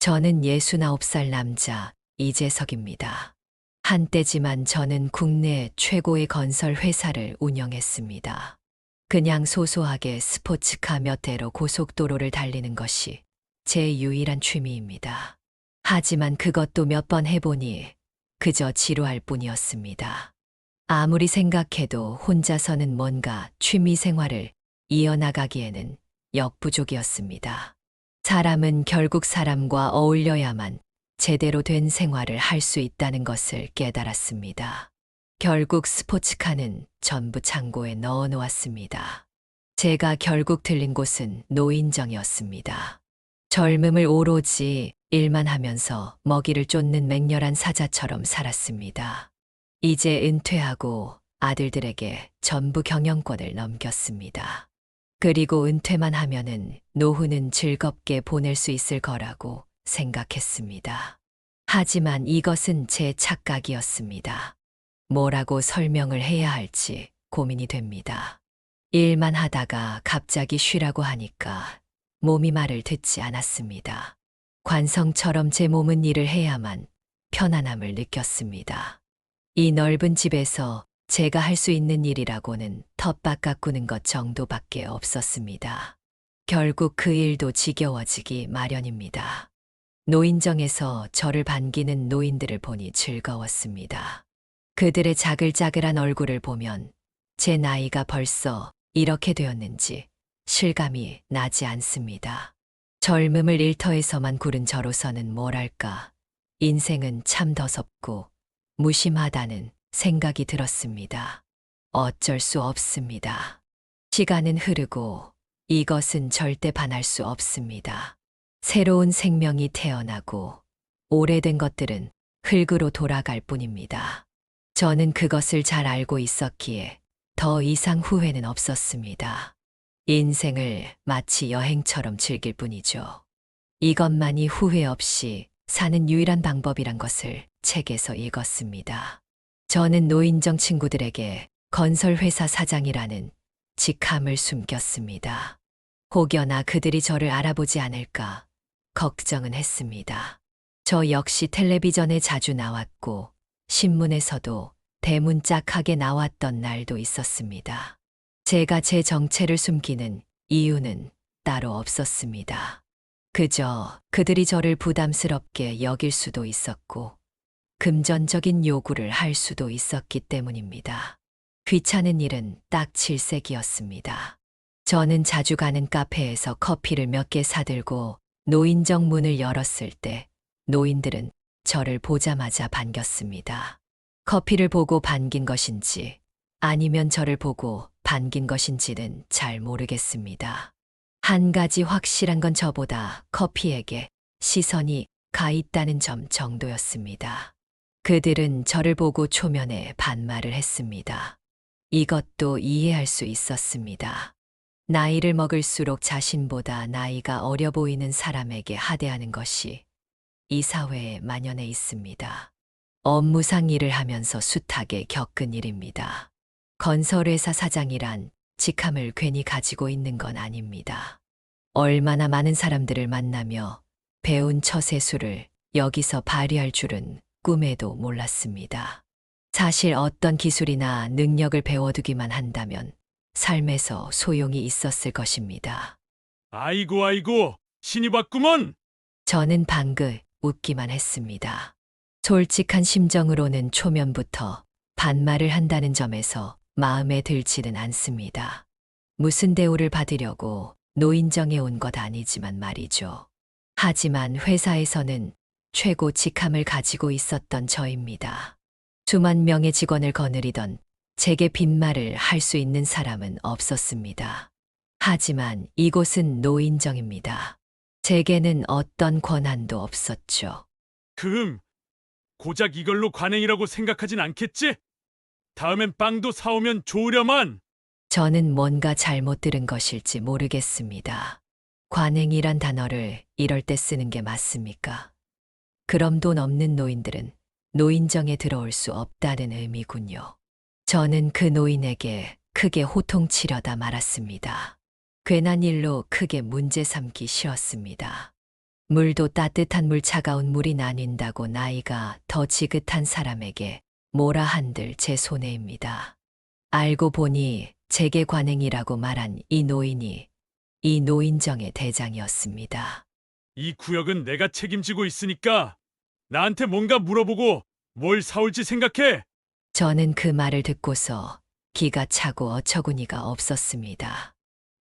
저는 69살 남자 이재석입니다. 한때지만 저는 국내 최고의 건설 회사를 운영했습니다. 그냥 소소하게 스포츠카 몇 대로 고속도로를 달리는 것이 제 유일한 취미입니다. 하지만 그것도 몇 번 해보니 그저 지루할 뿐이었습니다. 아무리 생각해도 혼자서는 뭔가 취미 생활을 이어나가기에는 역부족이었습니다. 사람은 결국 사람과 어울려야만 제대로 된 생활을 할 수 있다는 것을 깨달았습니다. 결국 스포츠카는 전부 창고에 넣어 놓았습니다. 제가 결국 들린 곳은 노인정이었습니다. 젊음을 오로지 일만 하면서 먹이를 쫓는 맹렬한 사자처럼 살았습니다. 이제 은퇴하고 아들들에게 전부 경영권을 넘겼습니다. 그리고 은퇴만 하면은 노후는 즐겁게 보낼 수 있을 거라고 생각했습니다. 하지만 이것은 제 착각이었습니다. 뭐라고 설명을 해야 할지 고민이 됩니다. 일만 하다가 갑자기 쉬라고 하니까 몸이 말을 듣지 않았습니다. 관성처럼 제 몸은 일을 해야만 편안함을 느꼈습니다. 이 넓은 집에서 제가 할 수 있는 일이라고는 텃밭 가꾸는 것 정도밖에 없었습니다. 결국 그 일도 지겨워지기 마련입니다. 노인정에서 저를 반기는 노인들을 보니 즐거웠습니다. 그들의 자글자글한 얼굴을 보면 제 나이가 벌써 이렇게 되었는지 실감이 나지 않습니다. 젊음을 일터에서만 구른 저로서는 뭐랄까, 인생은 참 더섭고 무심하다는 생각이 들었습니다. 어쩔 수 없습니다. 시간은 흐르고 이것은 절대 반할 수 없습니다. 새로운 생명이 태어나고 오래된 것들은 흙으로 돌아갈 뿐입니다. 저는 그것을 잘 알고 있었기에 더 이상 후회는 없었습니다. 인생을 마치 여행처럼 즐길 뿐이죠. 이것만이 후회 없이 사는 유일한 방법이란 것을 책에서 읽었습니다. 저는 노인정 친구들에게 건설회사 사장이라는 직함을 숨겼습니다. 혹여나 그들이 저를 알아보지 않을까 걱정은 했습니다. 저 역시 텔레비전에 자주 나왔고 신문에서도 대문짝하게 나왔던 날도 있었습니다. 제가 제 정체를 숨기는 이유는 따로 없었습니다. 그저 그들이 저를 부담스럽게 여길 수도 있었고 금전적인 요구를 할 수도 있었기 때문입니다. 귀찮은 일은 딱 질색이었습니다. 저는 자주 가는 카페에서 커피를 몇 개 사들고 노인정 문을 열었을 때 노인들은 저를 보자마자 반겼습니다. 커피를 보고 반긴 것인지 아니면 저를 보고 반긴 것인지는 잘 모르겠습니다. 한 가지 확실한 건 저보다 커피에게 시선이 가 있다는 점 정도였습니다. 그들은 저를 보고 초면에 반말을 했습니다. 이것도 이해할 수 있었습니다. 나이를 먹을수록 자신보다 나이가 어려 보이는 사람에게 하대하는 것이 이 사회에 만연해 있습니다. 업무상 일을 하면서 숱하게 겪은 일입니다. 건설회사 사장이란 직함을 괜히 가지고 있는 건 아닙니다. 얼마나 많은 사람들을 만나며 배운 처세술을 여기서 발휘할 줄은 꿈에도 몰랐습니다. 사실 어떤 기술이나 능력을 배워두기만 한다면 삶에서 소용이 있었을 것입니다. 아이고 아이고 신이 왔구먼. 저는 방긋 웃기만 했습니다. 솔직한 심정으로는 초면부터 반말을 한다는 점에서 마음에 들지는 않습니다. 무슨 대우를 받으려고 노인정에 온 것 아니지만 말이죠. 하지만 회사에서는 최고 직함을 가지고 있었던 저입니다. 수만 명의 직원을 거느리던 제게 빈말을 할 수 있는 사람은 없었습니다. 하지만 이곳은 노인정입니다. 제게는 어떤 권한도 없었죠. 고작 이걸로 관행이라고 생각하진 않겠지? 다음엔 빵도 사오면 좋으려만. 저는 뭔가 잘못 들은 것일지 모르겠습니다. 관행이란 단어를 이럴 때 쓰는 게 맞습니까? 그럼 돈 없는 노인들은 노인정에 들어올 수 없다는 의미군요. 저는 그 노인에게 크게 호통치려다 말았습니다. 괜한 일로 크게 문제 삼기 싫었습니다. 물도 따뜻한 물 차가운 물이 나뉜다고 나이가 더 지긋한 사람에게 뭐라 한들 제 손해입니다. 알고 보니 제게 관행이라고 말한 이 노인이 이 노인정의 대장이었습니다. 이 구역은 내가 책임지고 있으니까 나한테 뭔가 물어보고 뭘 사올지 생각해. 저는 그 말을 듣고서 기가 차고 어처구니가 없었습니다.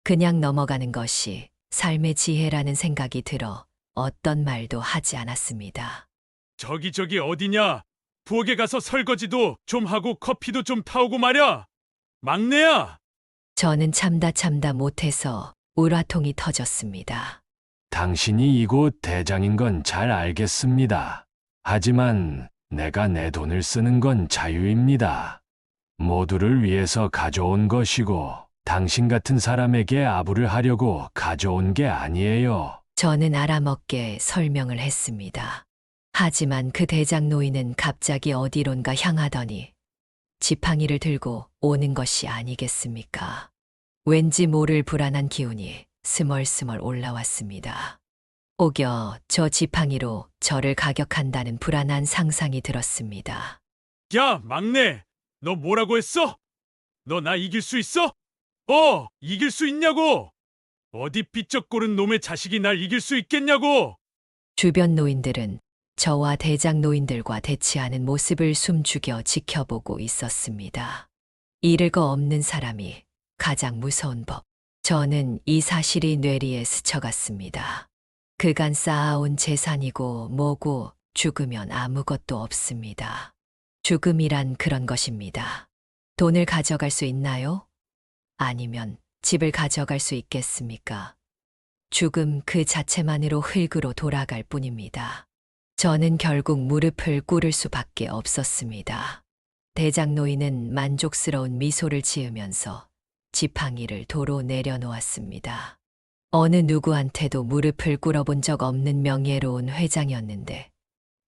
그냥 넘어가는 것이 삶의 지혜라는 생각이 들어 어떤 말도 하지 않았습니다. 저기 어디냐? 부엌에 가서 설거지도 좀 하고 커피도 좀 타오고 말야. 막내야. 저는 참다 못해서 울화통이 터졌습니다. 당신이 이곳 대장인 건 잘 알겠습니다. 하지만 내가 내 돈을 쓰는 건 자유입니다. 모두를 위해서 가져온 것이고 당신 같은 사람에게 아부를 하려고 가져온 게 아니에요. 저는 알아먹게 설명을 했습니다. 하지만 그 대장 노인은 갑자기 어디론가 향하더니 지팡이를 들고 오는 것이 아니겠습니까? 왠지 모를 불안한 기운이 스멀스멀 올라왔습니다. 오겨 저 지팡이로 저를 가격한다는 불안한 상상이 들었습니다. 야, 막내. 너 뭐라고 했어? 너 나 이길 수 있어? 이길 수 있냐고. 어디 삐쩍거린 놈의 자식이 날 이길 수 있겠냐고. 주변 노인들은 저와 대장 노인들과 대치하는 모습을 숨죽여 지켜보고 있었습니다. 잃을 거 없는 사람이 가장 무서운 법. 저는 이 사실이 뇌리에 스쳐갔습니다. 그간 쌓아온 재산이고 뭐고 죽으면 아무것도 없습니다. 죽음이란 그런 것입니다. 돈을 가져갈 수 있나요? 아니면 집을 가져갈 수 있겠습니까? 죽음 그 자체만으로 흙으로 돌아갈 뿐입니다. 저는 결국 무릎을 꿇을 수밖에 없었습니다. 대장 노인은 만족스러운 미소를 지으면서 지팡이를 도로 내려놓았습니다. 어느 누구한테도 무릎을 꿇어본 적 없는 명예로운 회장이었는데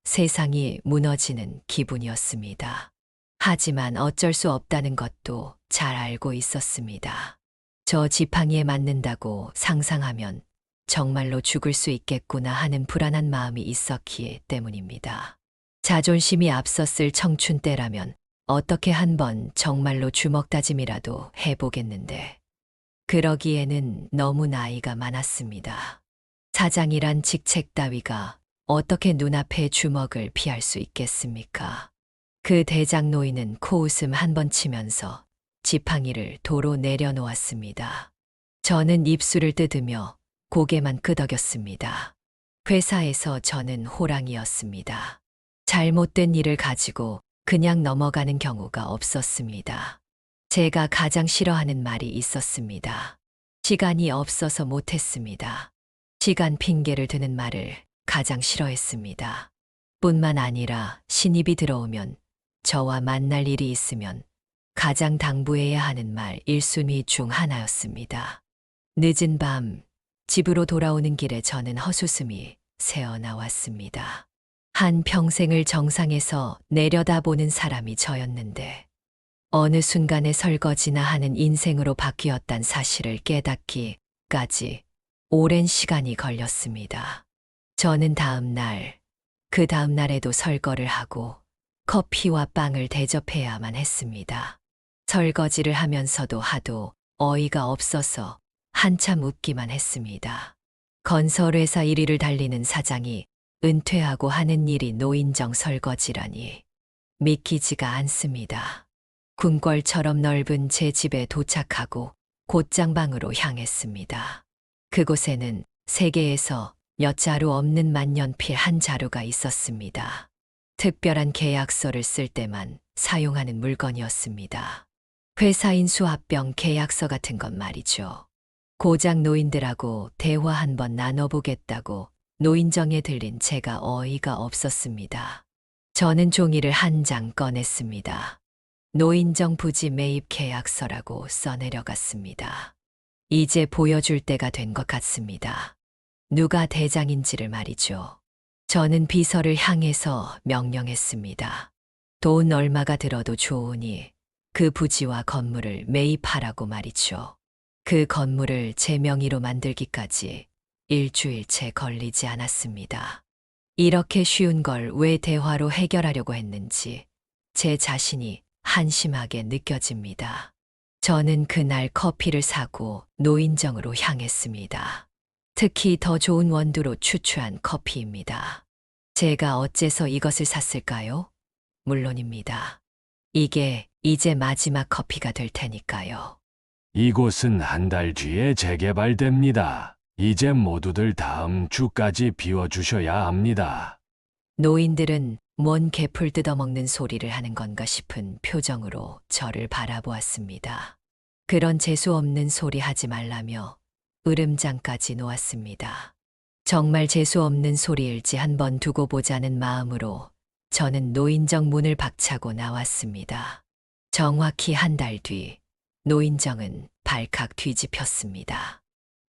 세상이 무너지는 기분이었습니다. 하지만 어쩔 수 없다는 것도 잘 알고 있었습니다. 저 지팡이에 맞는다고 상상하면 정말로 죽을 수 있겠구나 하는 불안한 마음이 있었기에 때문입니다. 자존심이 앞섰을 청춘 때라면 어떻게 한번 정말로 주먹다짐이라도 해보겠는데 그러기에는 너무 나이가 많았습니다. 사장이란 직책 따위가 어떻게 눈앞에 주먹을 피할 수 있겠습니까? 그 대장 노인은 코웃음 한 번 치면서 지팡이를 도로 내려놓았습니다. 저는 입술을 뜯으며 고개만 끄덕였습니다. 회사에서 저는 호랑이였습니다. 잘못된 일을 가지고 그냥 넘어가는 경우가 없었습니다. 제가 가장 싫어하는 말이 있었습니다. 시간이 없어서 못했습니다. 시간 핑계를 드는 말을 가장 싫어했습니다. 뿐만 아니라 신입이 들어오면 저와 만날 일이 있으면 가장 당부해야 하는 말 1순위 중 하나였습니다. 늦은 밤 집으로 돌아오는 길에 저는 헛웃음이 새어나왔습니다. 한 평생을 정상에서 내려다보는 사람이 저였는데 어느 순간에 설거지나 하는 인생으로 바뀌었단 사실을 깨닫기까지 오랜 시간이 걸렸습니다. 저는 다음 날, 그 다음 날에도 설거를 하고 커피와 빵을 대접해야만 했습니다. 설거지를 하면서도 하도 어이가 없어서 한참 웃기만 했습니다. 건설회사 1위를 달리는 사장이 은퇴하고 하는 일이 노인정 설거지라니 믿기지가 않습니다. 궁궐처럼 넓은 제 집에 도착하고 곧장방으로 향했습니다. 그곳에는 세계에서 몇 자루 없는 만년필 한 자루가 있었습니다. 특별한 계약서를 쓸 때만 사용하는 물건이었습니다. 회사인 수합병 계약서 같은 것 말이죠. 고장 노인들하고 대화 한번 나눠보겠다고 노인정에 들린 제가 어이가 없었습니다. 저는 종이를 한 장 꺼냈습니다. 노인정 부지 매입 계약서라고 써내려갔습니다. 이제 보여줄 때가 된 것 같습니다. 누가 대장인지를 말이죠. 저는 비서를 향해서 명령했습니다. 돈 얼마가 들어도 좋으니 그 부지와 건물을 매입하라고 말이죠. 그 건물을 제 명의로 만들기까지 일주일째 걸리지 않았습니다. 이렇게 쉬운 걸 왜 대화로 해결하려고 했는지 제 자신이 한심하게 느껴집니다. 저는 그날 커피를 사고 노인정으로 향했습니다. 특히 더 좋은 원두로 추출한 커피입니다. 제가 어째서 이것을 샀을까요? 물론입니다. 이게 이제 마지막 커피가 될 테니까요. 이곳은 한 달 뒤에 재개발됩니다. 이제 모두들 다음 주까지 비워주셔야 합니다. 노인들은 뭔 개풀 뜯어먹는 소리를 하는 건가 싶은 표정으로 저를 바라보았습니다. 그런 재수 없는 소리 하지 말라며 으름장까지 놓았습니다. 정말 재수 없는 소리일지 한번 두고 보자는 마음으로 저는 노인정 문을 박차고 나왔습니다. 정확히 한 달 뒤 노인정은 발칵 뒤집혔습니다.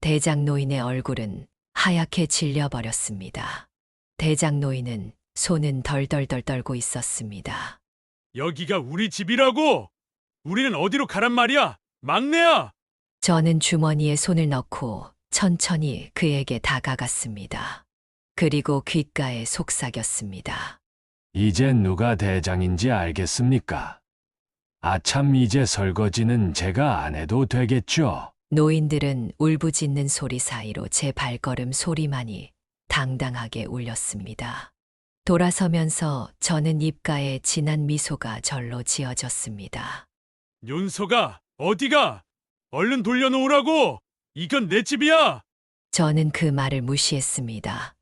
대장 노인의 얼굴은 하얗게 질려버렸습니다. 대장 노인은 손은 덜덜덜 떨고 있었습니다. 여기가 우리 집이라고! 우리는 어디로 가란 말이야? 막내야! 저는 주머니에 손을 넣고 천천히 그에게 다가갔습니다. 그리고 귓가에 속삭였습니다. 이제 누가 대장인지 알겠습니까? 아참, 이제 설거지는 제가 안 해도 되겠죠? 노인들은 울부짖는 소리 사이로 제 발걸음 소리만이 당당하게 울렸습니다. 돌아서면서 저는 입가에 진한 미소가 절로 지어졌습니다. 윤서가 어디가? 얼른 돌려놓으라고! 이건 내 집이야! 저는 그 말을 무시했습니다.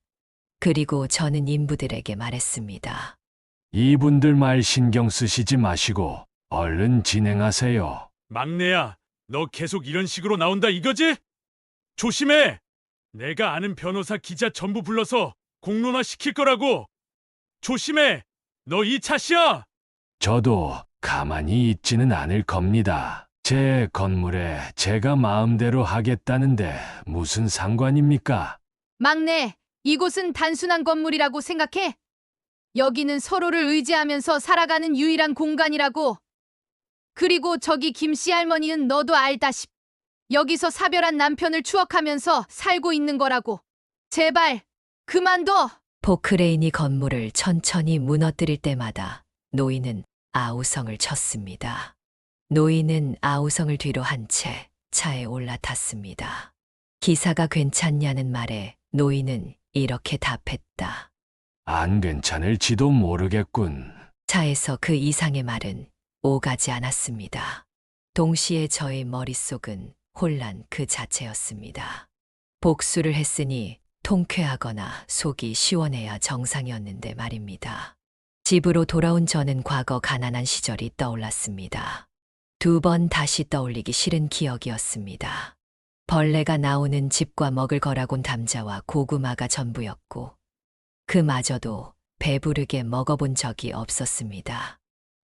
그리고 저는 인부들에게 말했습니다. 이분들 말 신경 쓰시지 마시고 얼른 진행하세요. 막내야, 너 계속 이런 식으로 나온다 이거지? 조심해! 내가 아는 변호사 기자 전부 불러서 공론화 시킬 거라고! 조심해! 너 이 차씨야! 저도 가만히 있지는 않을 겁니다. 제 건물에 제가 마음대로 하겠다는데 무슨 상관입니까? 막내, 이곳은 단순한 건물이라고 생각해? 여기는 서로를 의지하면서 살아가는 유일한 공간이라고. 그리고 저기 김씨 할머니는 너도 알다시피 여기서 사별한 남편을 추억하면서 살고 있는 거라고. 제발 그만둬. 포크레인이 건물을 천천히 무너뜨릴 때마다 노인은 아우성을 쳤습니다. 노인은 아우성을 뒤로 한 채 차에 올라탔습니다. 기사가 괜찮냐는 말에 노인은 이렇게 답했다. 안 괜찮을지도 모르겠군. 차에서 그 이상의 말은 오가지 않았습니다. 동시에 저의 머릿속은 혼란 그 자체였습니다. 복수를 했으니 통쾌하거나 속이 시원해야 정상이었는데 말입니다. 집으로 돌아온 저는 과거 가난한 시절이 떠올랐습니다. 2번 다시 떠올리기 싫은 기억이었습니다. 벌레가 나오는 집과 먹을 거라곤 감자와 고구마가 전부였고 그마저도 배부르게 먹어본 적이 없었습니다.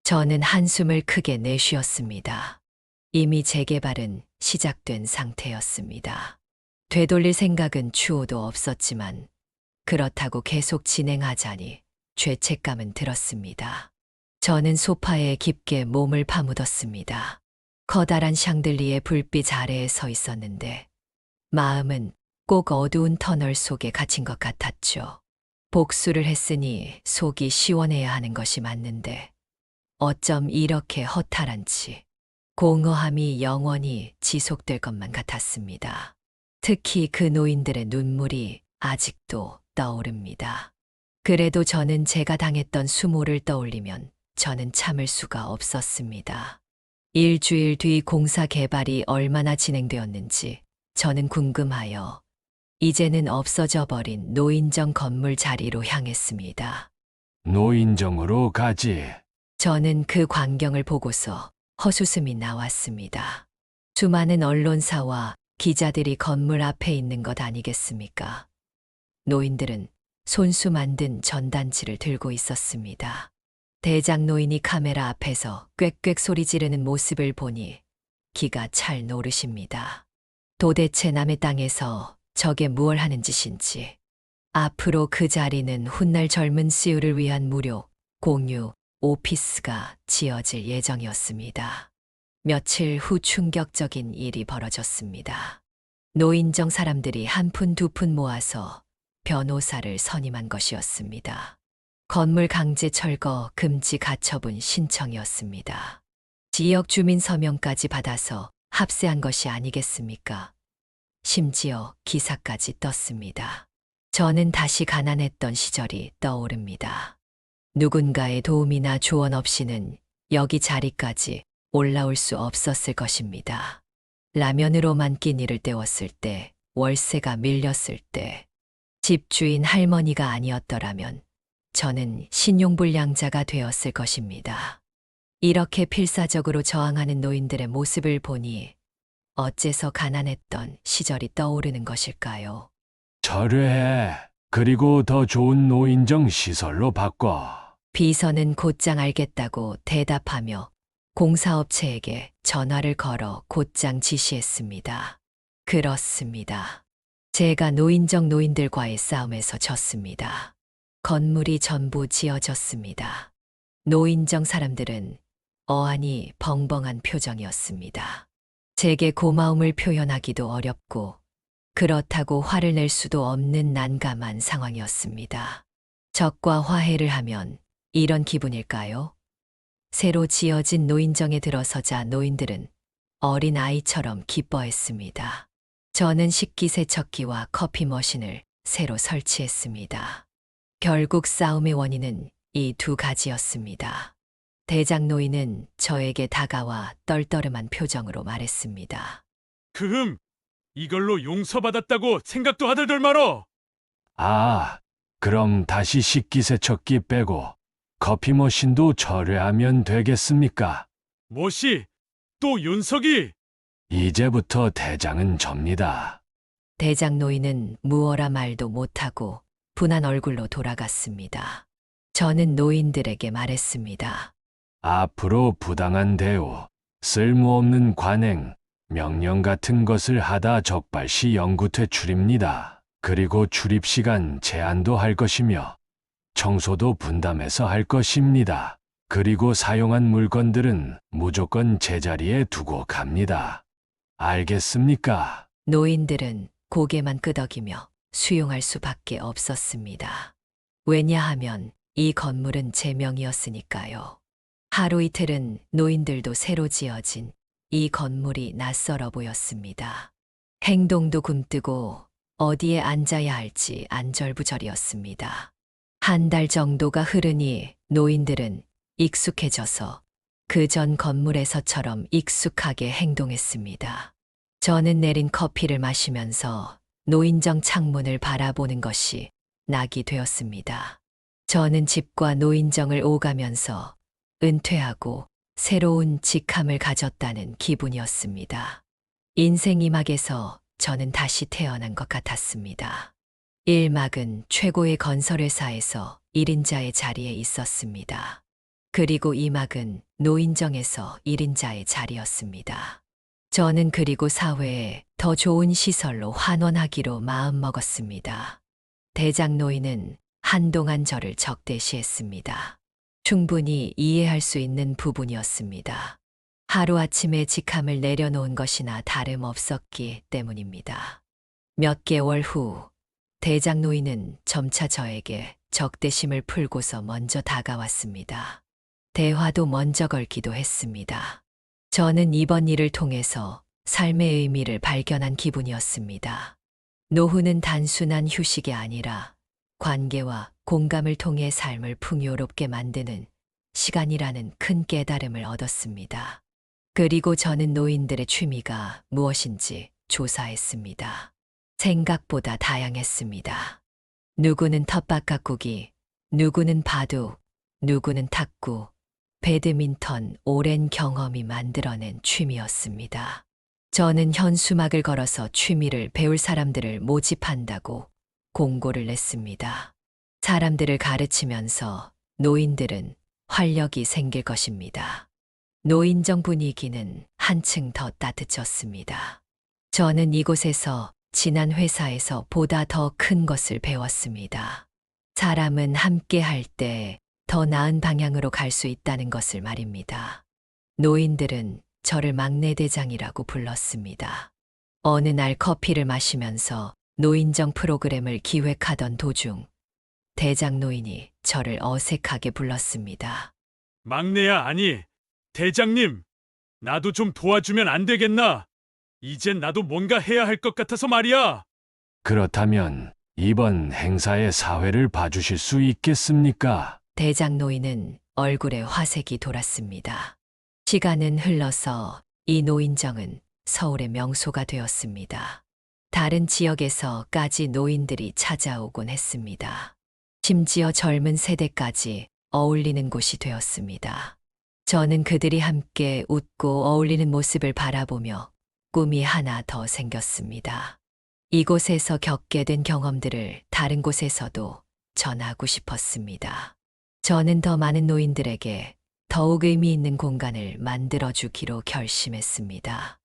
저는 한숨을 크게 내쉬었습니다. 이미 재개발은 시작된 상태였습니다. 되돌릴 생각은 추호도 없었지만 그렇다고 계속 진행하자니 죄책감은 들었습니다. 저는 소파에 깊게 몸을 파묻었습니다. 커다란 샹들리에 불빛 아래에 서 있었는데 마음은 꼭 어두운 터널 속에 갇힌 것 같았죠. 복수를 했으니 속이 시원해야 하는 것이 맞는데 어쩜 이렇게 허탈한지 공허함이 영원히 지속될 것만 같았습니다. 특히 그 노인들의 눈물이 아직도 떠오릅니다. 그래도 저는 제가 당했던 수모를 떠올리면 저는 참을 수가 없었습니다. 일주일 뒤 공사 개발이 얼마나 진행되었는지 저는 궁금하여 이제는 없어져 버린 노인정 건물 자리로 향했습니다. 노인정으로 가지. 저는 그 광경을 보고서 헛웃음이 나왔습니다. 수많은 언론사와 기자들이 건물 앞에 있는 것 아니겠습니까? 노인들은 손수 만든 전단지를 들고 있었습니다. 대장 노인이 카메라 앞에서 꽥꽥 소리 지르는 모습을 보니 기가 찰 노릇입니다. 도대체 남의 땅에서 저게 무얼 하는 짓인지. 앞으로 그 자리는 훗날 젊은 CEO를 위한 무료 공유 오피스가 지어질 예정이었습니다. 며칠 후 충격적인 일이 벌어졌습니다. 노인정 사람들이 한 푼 두 푼 모아서 변호사를 선임한 것이었습니다. 건물 강제 철거 금지 가처분 신청이었습니다. 지역 주민 서명까지 받아서 합세한 것이 아니겠습니까? 심지어 기사까지 떴습니다. 저는 다시 가난했던 시절이 떠오릅니다. 누군가의 도움이나 조언 없이는 여기 자리까지 올라올 수 없었을 것입니다. 라면으로만 끼니를 때웠을 때, 월세가 밀렸을 때, 집주인 할머니가 아니었더라면 저는 신용불량자가 되었을 것입니다. 이렇게 필사적으로 저항하는 노인들의 모습을 보니 어째서 가난했던 시절이 떠오르는 것일까요? 철회해. 그리고 더 좋은 노인정 시설로 바꿔. 비서는 곧장 알겠다고 대답하며 공사업체에게 전화를 걸어 곧장 지시했습니다. 그렇습니다. 제가 노인정 노인들과의 싸움에서 졌습니다. 건물이 전부 지어졌습니다. 노인정 사람들은 어안이 벙벙한 표정이었습니다. 제게 고마움을 표현하기도 어렵고 그렇다고 화를 낼 수도 없는 난감한 상황이었습니다. 적과 화해를 하면 이런 기분일까요? 새로 지어진 노인정에 들어서자 노인들은 어린 아이처럼 기뻐했습니다. 저는 식기세척기와 커피 머신을 새로 설치했습니다. 결국 싸움의 원인은 이 두 가지였습니다. 대장 노인은 저에게 다가와 떨떠름한 표정으로 말했습니다. 이걸로 용서받았다고 생각도 하들들 말어. 아, 그럼 다시 식기세척기 빼고 커피 머신도 철회하면 되겠습니까? 뭐시? 또 윤석이? 이제부터 대장은 접니다. 대장 노인은 무어라 말도 못하고 분한 얼굴로 돌아갔습니다. 저는 노인들에게 말했습니다. 앞으로 부당한 대우, 쓸모없는 관행, 명령 같은 것을 하다 적발시 영구 퇴출입니다. 그리고 출입시간 제한도 할 것이며 청소도 분담해서 할 것입니다. 그리고 사용한 물건들은 무조건 제자리에 두고 갑니다. 알겠습니까? 노인들은 고개만 끄덕이며 수용할 수밖에 없었습니다. 왜냐하면 이 건물은 제 명이었으니까요. 하루 이틀은 노인들도 새로 지어진 이 건물이 낯설어 보였습니다. 행동도 굼뜨고 어디에 앉아야 할지 안절부절이었습니다. 한 달 정도가 흐르니 노인들은 익숙해져서 그 전 건물에서처럼 익숙하게 행동했습니다. 저는 내린 커피를 마시면서 노인정 창문을 바라보는 것이 낙이 되었습니다. 저는 집과 노인정을 오가면서 은퇴하고 새로운 직함을 가졌다는 기분이었습니다. 인생 2막에서 저는 다시 태어난 것 같았습니다. 1막은 최고의 건설회사에서 1인자의 자리에 있었습니다. 그리고 2막은 노인정에서 1인자의 자리였습니다. 저는 그리고 사회에 더 좋은 시설로 환원하기로 마음먹었습니다. 대장 노인은 한동안 저를 적대시했습니다. 충분히 이해할 수 있는 부분이었습니다. 하루아침에 직함을 내려놓은 것이나 다름없었기 때문입니다. 몇 개월 후 대장 노인은 점차 저에게 적대심을 풀고서 먼저 다가왔습니다. 대화도 먼저 걸기도 했습니다. 저는 이번 일을 통해서 삶의 의미를 발견한 기분이었습니다. 노후는 단순한 휴식이 아니라 관계와 공감을 통해 삶을 풍요롭게 만드는 시간이라는 큰 깨달음을 얻었습니다. 그리고 저는 노인들의 취미가 무엇인지 조사했습니다. 생각보다 다양했습니다. 누구는 텃밭 가꾸기, 누구는 바둑, 누구는 탁구, 배드민턴, 오랜 경험이 만들어낸 취미였습니다. 저는 현수막을 걸어서 취미를 배울 사람들을 모집한다고 공고를 냈습니다. 사람들을 가르치면서 노인들은 활력이 생길 것입니다. 노인정 분위기는 한층 더 따뜻해졌습니다. 저는 이곳에서 지난 회사에서 보다 더 큰 것을 배웠습니다. 사람은 함께 할 때 더 나은 방향으로 갈 수 있다는 것을 말입니다. 노인들은 저를 막내 대장이라고 불렀습니다. 어느 날 커피를 마시면서 노인정 프로그램을 기획하던 도중 대장 노인이 저를 어색하게 불렀습니다. 막내야, 아니, 대장님. 나도 좀 도와주면 안 되겠나? 이젠 나도 뭔가 해야 할 것 같아서 말이야. 그렇다면 이번 행사의 사회를 봐주실 수 있겠습니까? 대장 노인은 얼굴에 화색이 돌았습니다. 시간은 흘러서 이 노인정은 서울의 명소가 되었습니다. 다른 지역에서까지 노인들이 찾아오곤 했습니다. 심지어 젊은 세대까지 어울리는 곳이 되었습니다. 저는 그들이 함께 웃고 어울리는 모습을 바라보며 꿈이 하나 더 생겼습니다. 이곳에서 겪게 된 경험들을 다른 곳에서도 전하고 싶었습니다. 저는 더 많은 노인들에게 더욱 의미 있는 공간을 만들어주기로 결심했습니다.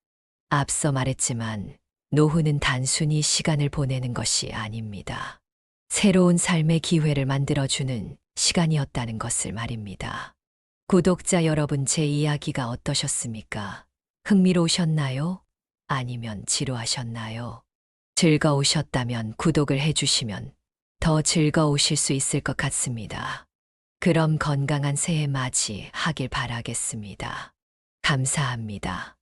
앞서 말했지만 노후는 단순히 시간을 보내는 것이 아닙니다. 새로운 삶의 기회를 만들어주는 시간이었다는 것을 말입니다. 구독자 여러분, 제 이야기가 어떠셨습니까? 흥미로우셨나요? 아니면 지루하셨나요? 즐거우셨다면 구독을 해주시면 더 즐거우실 수 있을 것 같습니다. 그럼 건강한 새해 맞이 하길 바라겠습니다. 감사합니다.